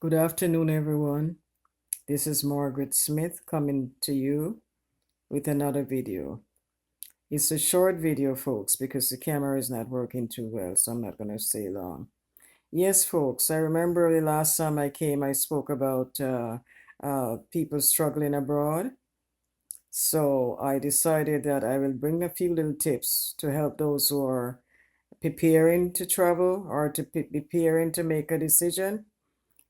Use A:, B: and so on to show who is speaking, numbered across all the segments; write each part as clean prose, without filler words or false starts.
A: Good afternoon, everyone. This is Margaret Smith coming to you with another video. It's a short video, folks, because the camera is not working too well, so I'm not going to stay long. Yes, folks, I remember the last time I came, I spoke about people struggling abroad. So I decided that I will bring a few little tips to help those who are preparing to travel or to preparing to make a decision.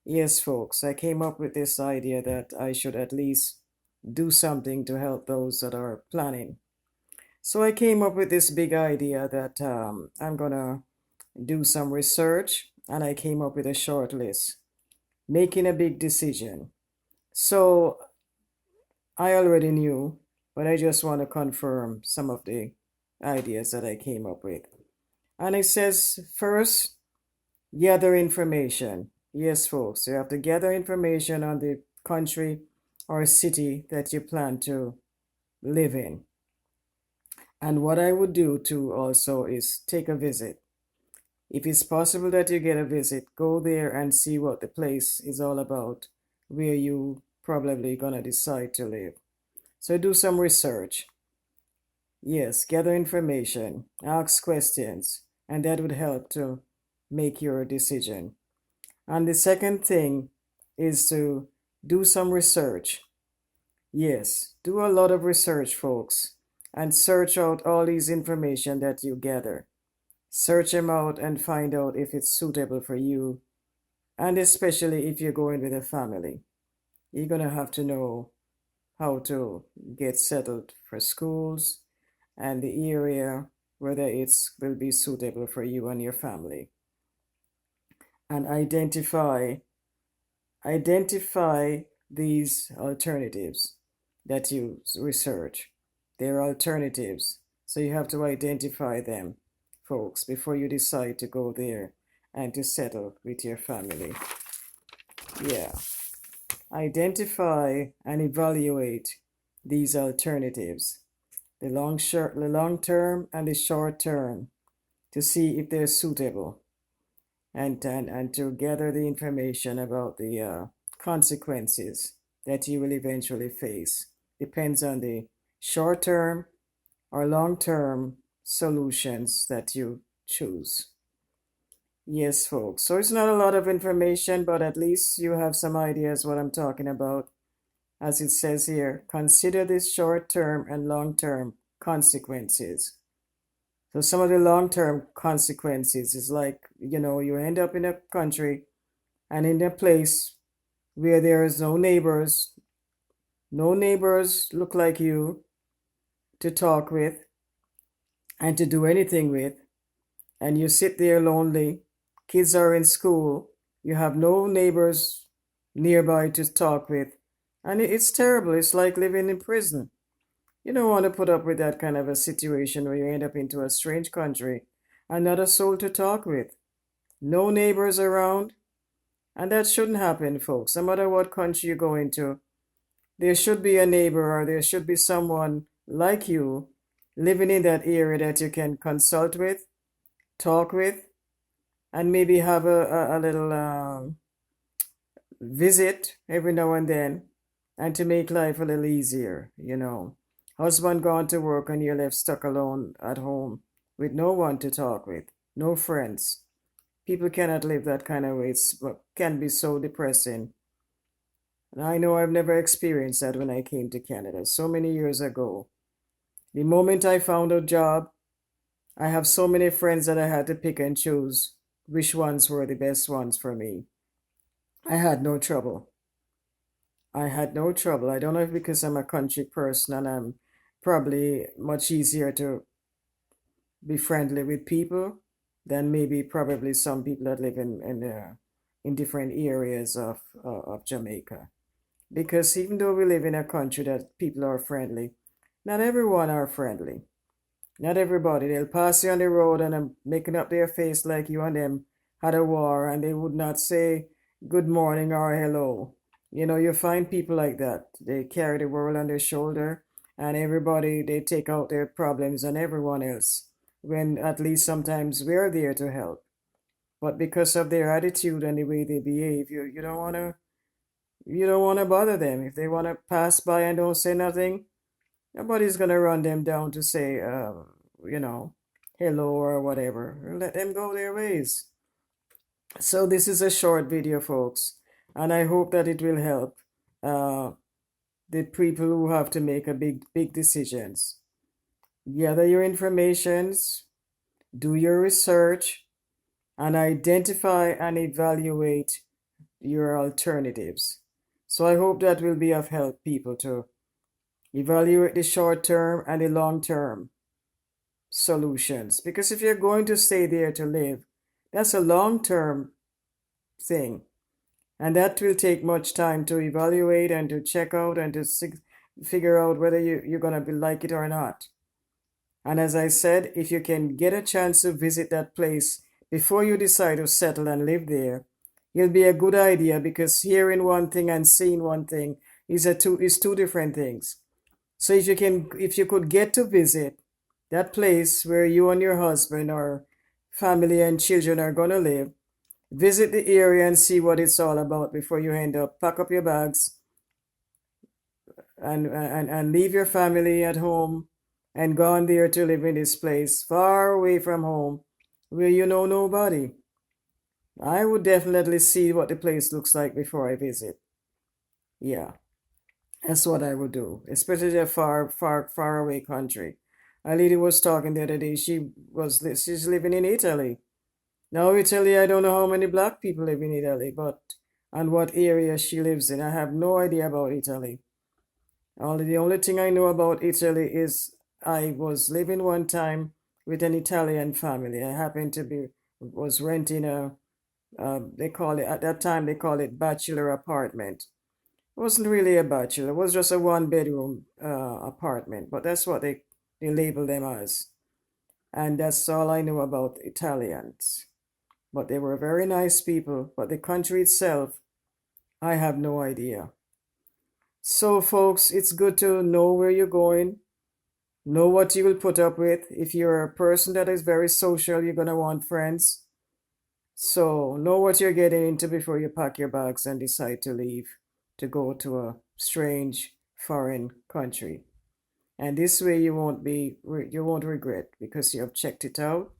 A: Yes, folks, I came up with this idea that I should at least do something to help those that are planning. So I came up with this big idea that I'm gonna do some research, and I came up with a short list, making a big decision. So I already knew, but I just want to confirm some of the ideas that I came up with. And it says first, gather information. Yes, folks, you have to gather information on the country or city that you plan to live in. And what I would do too also is take a visit. If it's possible that you get a visit, go there and see what the place is all about, where you probably gonna decide to live. So do some research. Yes, gather information, ask questions, and that would help to make your decision. And the second thing is to do some research. Yes, do a lot of research, folks, and search out all these information that you gather. Search them out and find out if it's suitable for you, and especially if you're going with a family. You're going to have to know how to get settled for schools and the area, whether it's will be suitable for you and your family. And identify these alternatives that you research. They're alternatives. So you have to identify them, folks, before you decide to go there and to settle with your family. Yeah. Identify and evaluate these alternatives, the long term and the short term, to see if they're suitable, and to gather the information about the consequences that you will eventually face. Depends on the short term or long term solutions that you choose. Yes, folks. So it's not a lot of information, but at least you have some ideas what I'm talking about. As it says here, consider the short term and long term consequences. So some of the long-term consequences is like, you end up in a country and in a place where there is no neighbors look like you to talk with and to do anything with, and you sit there lonely. Kids are in school, you have no neighbors nearby to talk with, and it's terrible. It's like living in prison. You don't want to put up with that kind of a situation where you end up into a strange country and not a soul to talk with, no neighbors around. And that shouldn't happen, folks. No matter what country you go into, there should be a neighbor or there should be someone like you living in that area that you can consult with, talk with, and maybe have a little visit every now and then, and to make life a little easier. Husband gone to work and you're left stuck alone at home with no one to talk with, no friends. People cannot live that kind of way. It can be so depressing. And I know I've never experienced that when I came to Canada so many years ago. The moment I found a job, I have so many friends that I had to pick and choose which ones were the best ones for me. I had no trouble. I had no trouble. I don't know if because I'm a country person and I'm probably much easier to be friendly with people than maybe probably some people that live in different areas of Jamaica. Because even though we live in a country that people are friendly, not everyone are friendly. Not everybody. They'll pass you on the road and making up their face like you and them had a war and they would not say good morning or hello. You find people like that. They carry the world on their shoulder and everybody, they take out their problems on everyone else when at least sometimes we're there to help. but because of their attitude and the way they behave, you don't want to bother them. If they want to pass by and don't say nothing, nobody's gonna run them down to say, you know, hello or whatever. Let them go their ways. So this is a short video, folks, and I hope that it will help uh, the people who have to make a big decisions. Gather your informations, do your research, and identify and evaluate your alternatives. So I hope that will be of help people to evaluate the short term and the long term solutions. Because if you're going to stay there to live, that's a long term thing. And that will take much time to evaluate and to check out and to figure out whether you're going to be like it or not. And as I said, if you can get a chance to visit that place before you decide to settle and live there, it'll be a good idea, because hearing one thing and seeing one thing is two different things. So if you could get to visit that place where you and your husband or family and children are going to live, visit the area and see what it's all about before you end up pack up your bags and leave your family at home and gone there to live in this place far away from home where you know nobody. I would definitely see what the place looks like before I visit. Yeah, that's what I would do, especially a far away country. A lady was talking the other day. She's living in Italy. Now, Italy, I don't know how many black people live in Italy, but and what area she lives in. I have no idea about Italy. The only thing I know about Italy is I was living one time with an Italian family. I happened to was renting they call it, at that time, they call it bachelor apartment. It wasn't really a bachelor, it was just a one bedroom apartment, but that's what they label them as. And that's all I know about Italians. But they were very nice people, but the country itself, I have no idea. So, folks, it's good to know where you're going, know what you will put up with. If you're a person that is very social, you're going to want friends. So, know what you're getting into before you pack your bags and decide to leave to go to a strange foreign country. And this way you won't regret, because you have checked it out,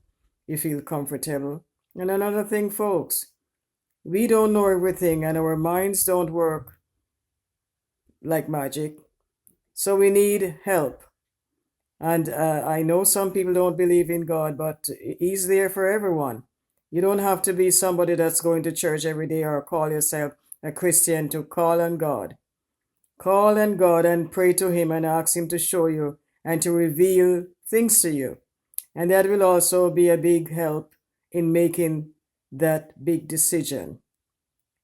A: you feel comfortable. And another thing, folks, we don't know everything and our minds don't work like magic. So we need help. And I know some people don't believe in God, but He's there for everyone. You don't have to be somebody that's going to church every day or call yourself a Christian to call on God. Call on God and pray to Him and ask Him to show you and to reveal things to you. And that will also be a big help in making that big decision.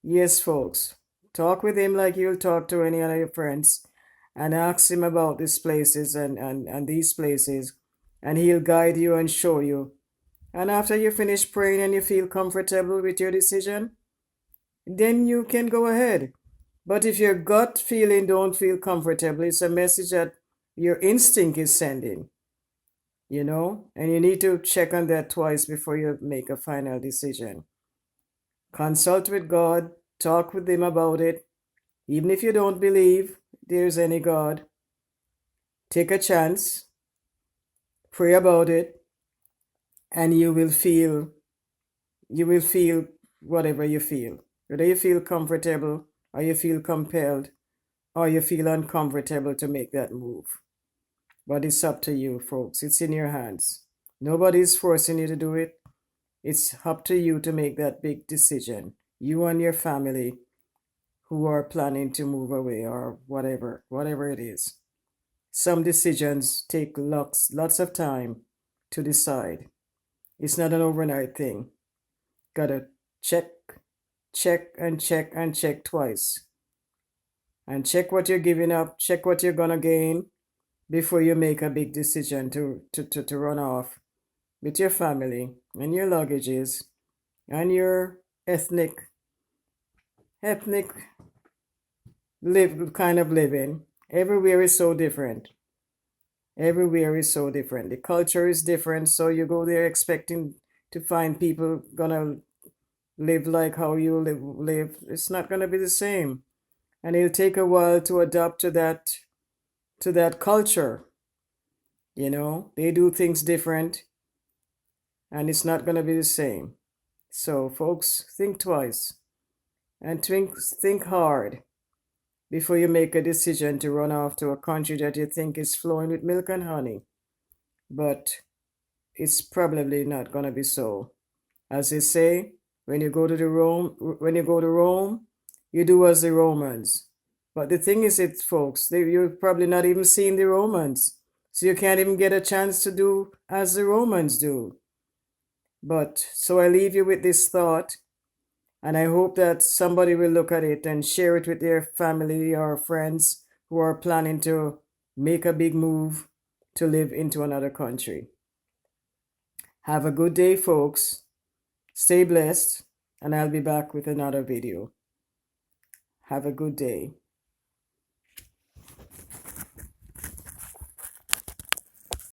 A: Yes, folks, talk with Him like you'll talk to any of your friends and ask Him about these places and these places, and He'll guide you and show you. And after you finish praying and you feel comfortable with your decision, then you can go ahead. But if your gut feeling don't feel comfortable, it's a message that your instinct is sending, and you need to check on that twice before you make a final decision. Consult with God, talk with Him about it. Even if you don't believe there's any God, take a chance, pray about it, and you will feel whatever you feel. Whether you feel comfortable or you feel compelled or you feel uncomfortable to make that move. But it's up to you, folks. It's in your hands. Nobody's forcing you to do it. It's up to you to make that big decision. You and your family who are planning to move away or whatever it is. Some decisions take lots of time to decide. It's not an overnight thing. Gotta check, and check twice. And check what you're giving up, check what you're gonna gain before you make a big decision to run off with your family and your luggages and your ethnic kind of living. Everywhere is so different. Everywhere is so different. The culture is different, so you go there expecting to find people gonna live like how you live, it's not going to be the same. And it'll take a while to adapt to that culture. You know, they do things different and it's not going to be the same. So, folks, think twice and think hard before you make a decision to run off to a country that you think is flowing with milk and honey. But it's probably not going to be so. As they say, when you go to Rome, you do as the Romans. But the thing is, it folks, you're probably not even seeing the Romans, so you can't even get a chance to do as the Romans do. But so I leave you with this thought, and I hope that somebody will look at it and share it with their family or friends who are planning to make a big move to live into another country. Have a good day, folks. Stay blessed, and I'll be back with another video. Have a good day.